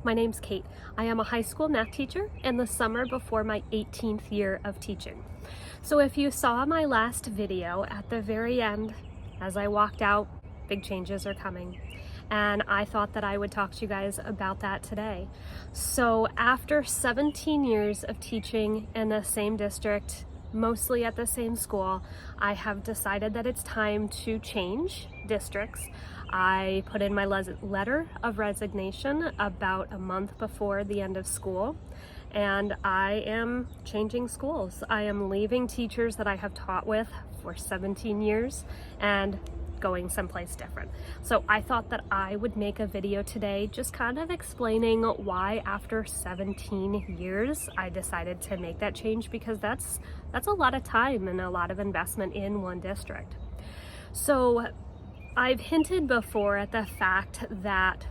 my name's Kate. I am a high school math teacher in the summer before my 18th year of teaching. So if you saw my last video at the very end, as I walked out, big changes are coming. And I thought that I would talk to you guys about that today. So after 17 years of teaching in the same district, mostly at the same school, I have decided that it's time to change districts. I put in my letter of resignation about a month before the end of school, and I am changing schools. I am leaving teachers that I have taught with for 17 years and going someplace different. So I thought that I would make a video today just kind of explaining why after 17 years I decided to make that change, because that's a lot of time and a lot of investment in one district. So I've hinted before at the fact that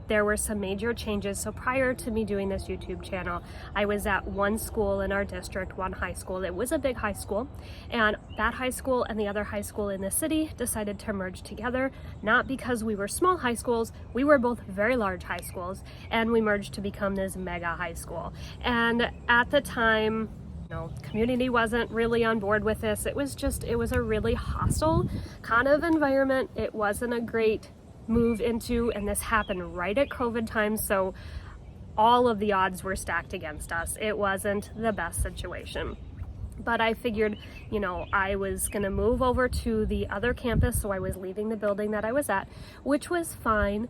there were some major changes. So prior to me doing this YouTube channel, I was at one school in our district, one high school. It was a big high school, and that high school and the other high school in the city decided to merge together, not because we were small high schools, we were both very large high schools, and we merged to become this mega high school. And at the time, community wasn't really on board with this. It was a really hostile kind of environment. It wasn't a great move into, and this happened right at COVID time, so all of the odds were stacked against us. It wasn't the best situation. But I figured, I was gonna move over to the other campus, so I was leaving the building that I was at, which was fine.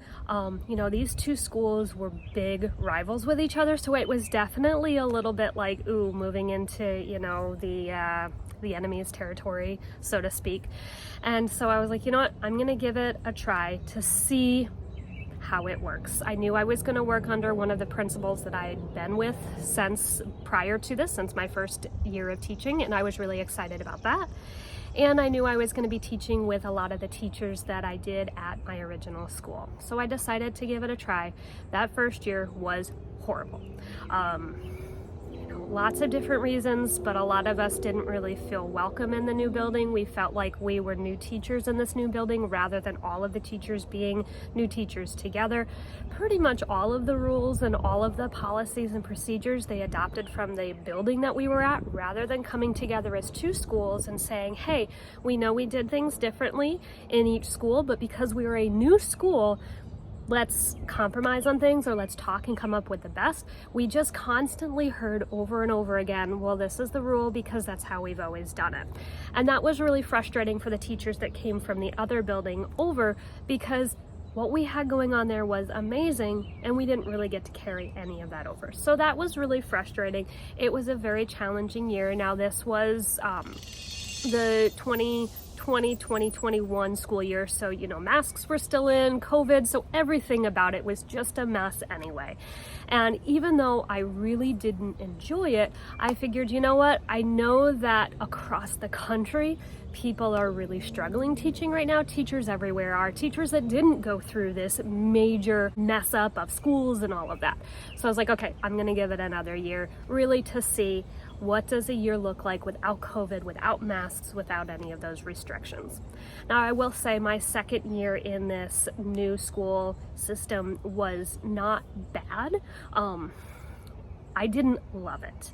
These two schools were big rivals with each other, so it was definitely a little bit like, ooh, moving into, the enemy's territory, so to speak. And so I was like, I'm gonna give it a try to see how it works. I knew I was going to work under one of the principals that I had been with since prior to this, since my first year of teaching, and I was really excited about that. And I knew I was going to be teaching with a lot of the teachers that I did at my original school. So I decided to give it a try. That first year was horrible. Lots of different reasons, but a lot of us didn't really feel welcome in the new building. We felt like we were new teachers in this new building rather than all of the teachers being new teachers together. Pretty much all of the rules and all of the policies and procedures they adopted from the building that we were at, rather than coming together as two schools and saying, hey, we know we did things differently in each school, but because we were a new school, let's compromise on things, or let's talk and come up with the best. We just constantly heard over and over again, well, this is the rule because that's how we've always done it. And that was really frustrating for the teachers that came from the other building over, because what we had going on there was amazing and we didn't really get to carry any of that over. So that was really frustrating. It was a very challenging year. Now this was the 2020-2021 school year, so masks were still in, COVID, so everything about it was just a mess anyway. And even though I really didn't enjoy it, I figured, I know that across the country people are really struggling teaching right now. Teachers everywhere are. Teachers that didn't go through this major mess up of schools and all of that. So I was like, okay, I'm gonna give it another year, really, to see what does a year look like without COVID, without masks, without any of those restrictions. Now, I will say my second year in this new school system was not bad. I didn't love it.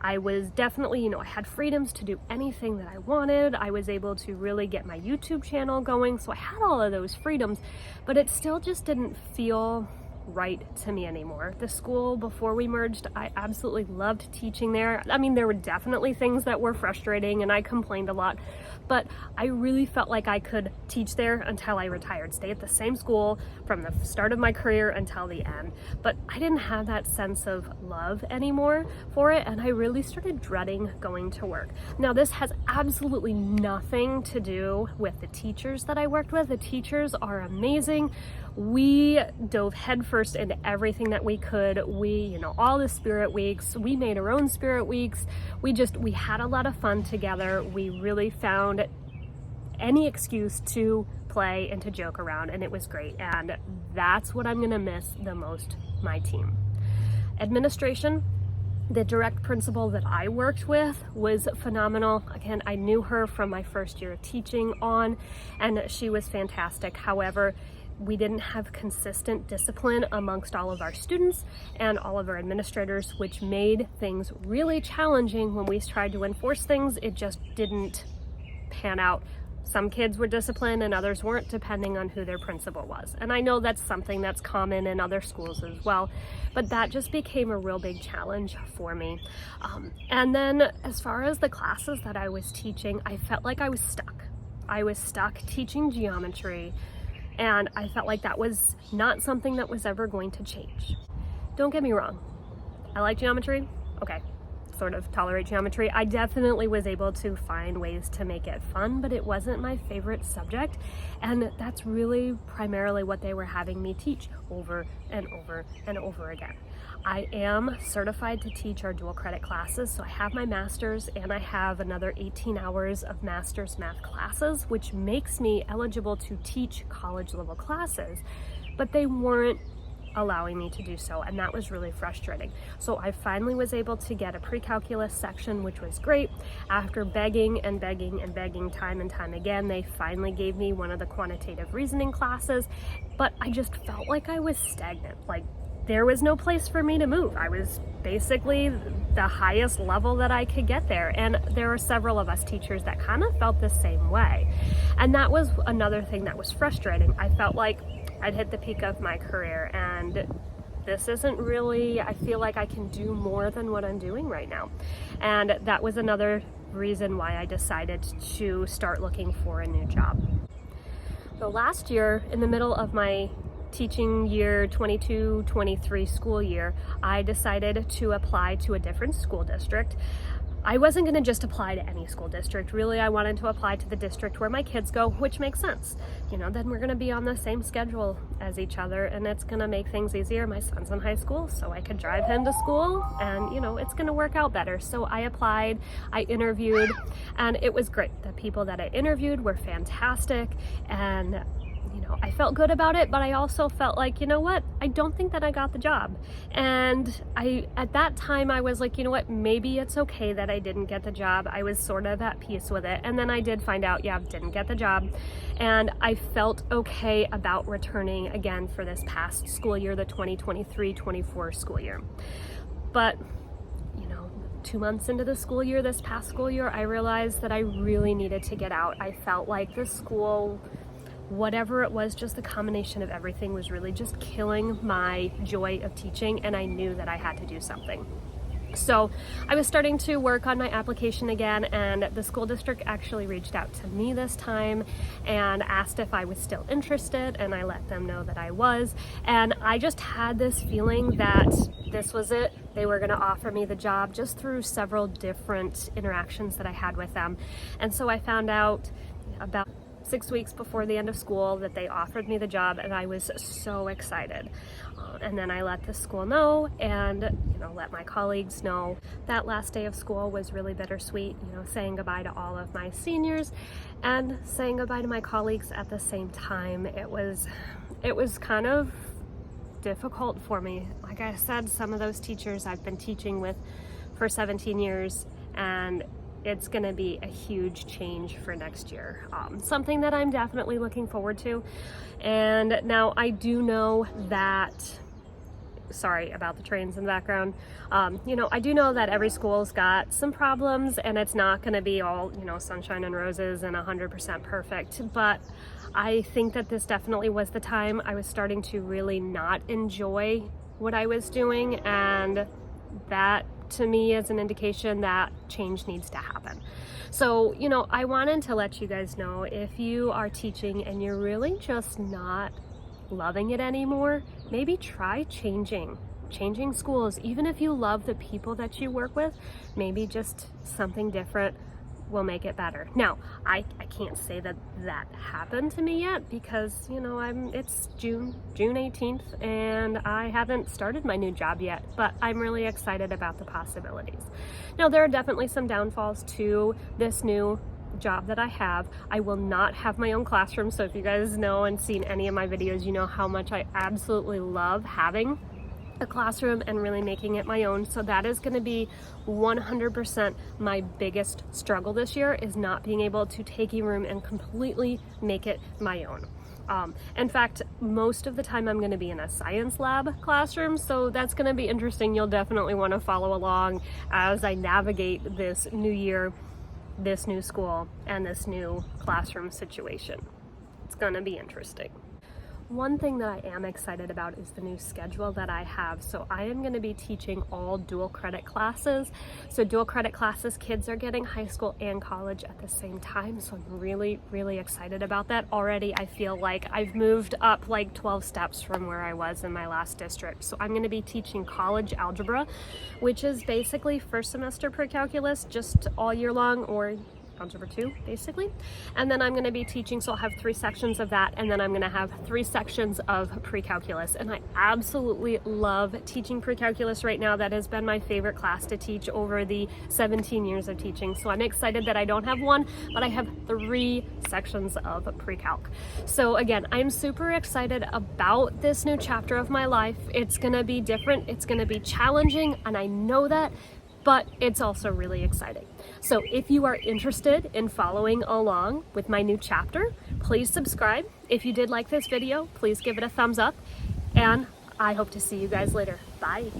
I was definitely, I had freedoms to do anything that I wanted. I was able to really get my YouTube channel going, so I had all of those freedoms, but it still just didn't feel right to me anymore. The school before we merged, I absolutely loved teaching there. I mean, there were definitely things that were frustrating and I complained a lot, but I really felt like I could teach there until I retired, stay at the same school from the start of my career until the end. But I didn't have that sense of love anymore for it, and I really started dreading going to work. Now, this has absolutely nothing to do with the teachers that I worked with. The teachers are amazing. We dove headfirst into everything that we could. All the spirit weeks, we made our own spirit weeks. We had a lot of fun together. We really found any excuse to play and to joke around, and it was great. And that's what I'm gonna miss the most, my team. Administration, the direct principal that I worked with was phenomenal. Again, I knew her from my first year of teaching on, and she was fantastic. However, we didn't have consistent discipline amongst all of our students and all of our administrators, which made things really challenging. When we tried to enforce things, it just didn't pan out. Some kids were disciplined and others weren't, depending on who their principal was. And I know that's something that's common in other schools as well, but that just became a real big challenge for me. And then as far as the classes that I was teaching, I felt like I was stuck. I was stuck teaching geometry, and I felt like that was not something that was ever going to change. Don't get me wrong, I like geometry, okay. Sort of tolerate geometry. I definitely was able to find ways to make it fun, but it wasn't my favorite subject, and that's really primarily what they were having me teach over and over and over again. I am certified to teach our dual credit classes, so I have my master's and I have another 18 hours of master's math classes, which makes me eligible to teach college level classes, but they weren't allowing me to do so, and that was really frustrating. So I finally was able to get a pre-calculus section, which was great. After begging and begging and begging time and time again, they finally gave me one of the quantitative reasoning classes, but I just felt like I was stagnant. Like, there was no place for me to move. I was basically the highest level that I could get there, and there were several of us teachers that kind of felt the same way, and that was another thing that was frustrating. I felt like I'd hit the peak of my career, and this isn't really, I feel like I can do more than what I'm doing right now. And that was another reason why I decided to start looking for a new job. So last year, in the middle of my teaching year 22-23 school year, I decided to apply to a different school district. I wasn't going to just apply to any school district. Really, I wanted to apply to the district where my kids go, which makes sense. You know, then we're going to be on the same schedule as each other, and it's going to make things easier. My son's in high school, so I could drive him to school, and, you know, it's going to work out better. So I applied, I interviewed, and it was great. The people that I interviewed were fantastic, and you know, I felt good about it, but I also felt like, you know what, I don't think that I got the job. And at that time, I was like, you know what, maybe it's okay that I didn't get the job. I was sort of at peace with it. And then I did find out, yeah, I didn't get the job. And I felt okay about returning again for this past school year, the 2023-24 school year. But, you know, 2 months into the school year, this past school year, I realized that I really needed to get out. I felt like the school, whatever it was, just the combination of everything was really just killing my joy of teaching, and I knew that I had to do something. So I was starting to work on my application again, and the school district actually reached out to me this time and asked if I was still interested, and I let them know that I was. And I just had this feeling that this was it. They were going to offer me the job, just through several different interactions that I had with them. And so I found out about 6 weeks before the end of school that they offered me the job, and I was so excited. And then I let the school know, and let my colleagues know. That last day of school was really bittersweet, saying goodbye to all of my seniors and saying goodbye to my colleagues at the same time. It was kind of difficult for me. Like I said, some of those teachers I've been teaching with for 17 years, and it's going to be a huge change for next year. Something that I'm definitely looking forward to. And now I do know that, sorry about the trains in the background. I do know that every school's got some problems, and it's not going to be all, sunshine and roses and 100% perfect. But I think that this definitely was the time I was starting to really not enjoy what I was doing, and that to me is an indication that change needs to happen. So, I wanted to let you guys know, if you are teaching and you're really just not loving it anymore, maybe try changing schools. Even if you love the people that you work with, maybe just something different will make it better. Now, I can't say that happened to me yet, because it's June 18th and I haven't started my new job yet, but I'm really excited about the possibilities. Now, there are definitely some downfalls to this new job that I have. I will not have my own classroom, so if you guys know and seen any of my videos, you know how much I absolutely love having a classroom and really making it my own. So that is going to be 100% my biggest struggle this year, is not being able to take a room and completely make it my own. In fact, most of the time I'm going to be in a science lab classroom, so that's going to be interesting. You'll definitely want to follow along as I navigate this new year, this new school, and this new classroom situation. It's going to be interesting. One thing that I am excited about is the new schedule that I have. So I am going to be teaching all dual credit classes. So dual credit classes, kids are getting high school and college at the same time. So I'm really, really excited about that. Already I feel like I've moved up like 12 steps from where I was in my last district. So I'm going to be teaching college algebra, which is basically first semester pre-calculus just all year long, or Algebra 2 basically. And then I'm going to be teaching, so I'll have 3 sections of that, and then I'm going to have 3 sections of pre-calculus. And I absolutely love teaching pre-calculus right now. That has been my favorite class to teach over the 17 years of teaching. So I'm excited that I don't have 1, but I have 3 sections of pre-calc. So again, I'm super excited about this new chapter of my life. It's going to be different, it's going to be challenging, and I know that, but it's also really exciting. So if you are interested in following along with my new chapter, please subscribe. If you did like this video, please give it a thumbs up, and I hope to see you guys later. Bye.